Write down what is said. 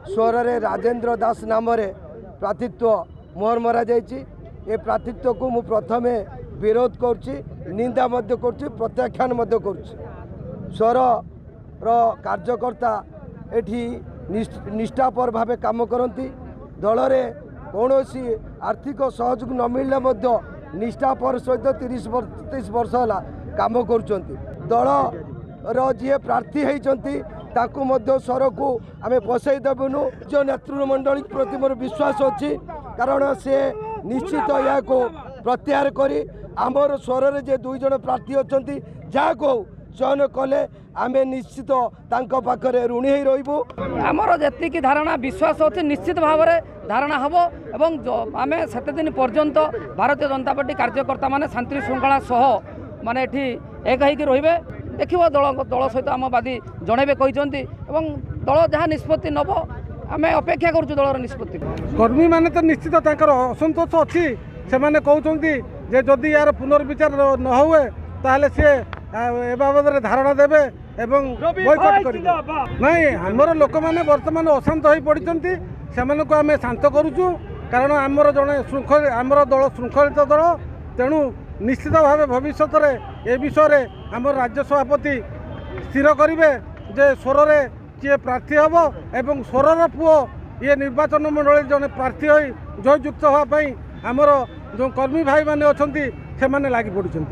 स्वरे राजेंद्र दास नाम प्रार्थित्व मोहर मरा ए प्रार्थित्व को मु प्रथमे विरोध करुच्ची निंदा प्रत्याख्यान स्वर कार्यकर्ता एठी निष्ठापर भाव काम करती दल में कौन आर्थिक सहयोग न मिलने निष्ठापर सहित 30-32 वर्ष है काम कर दल जी प्रार्थी होती स्वर को आम पसई देवुनु जो नेतृमंडली प्रति मोर विश्वास अच्छी कारण से निश्चित या प्रत्याहार करी आमर स्वर में जे 2 जन प्रार्थी अच्छा जहाँ को चयन कले आम निश्चित पाखरे ऋणी ही रही आमर जी धारणा विश्वास अच्छे निश्चित भाव में धारणा हम एवं आम सेते दिन पर्यंत भारतीय जनता पार्टी कार्यकर्ता माने शांति श्रृंखला सह माने एठी एक होकर रे देखो दल सहित आम बादी जनइबे कहते दल जहाँ निष्पत्ति नब आम अपेक्षा करुँ दलर निष्पत्ति कर्मी माने तो निश्चित असंतोष अच्छी से कहते जे जदि यार पुनर्विचार न हुए ताहले सी ए बाबद धारणा देवे एवं बॉयकट करेंगे नहीं आमर लोक मैंने बर्तमान अशांत हो पड़ती से आम शांत करुचु कारण आमर जड़े श्रृंखल आमर दल श्रृंखलित दल तेणु निश्चित भाव भविष्य में ए विषय आम राज्य सभापति स्थिर करेंगे जे स्वर में किए प्रार्थी हम एवं स्वर पुओ ये निर्वाचन मंडल जड़े प्रार्थी हो जययुक्त होगापी आमर जो कर्मी भाई मैंने अच्छा से लगी पड़ते।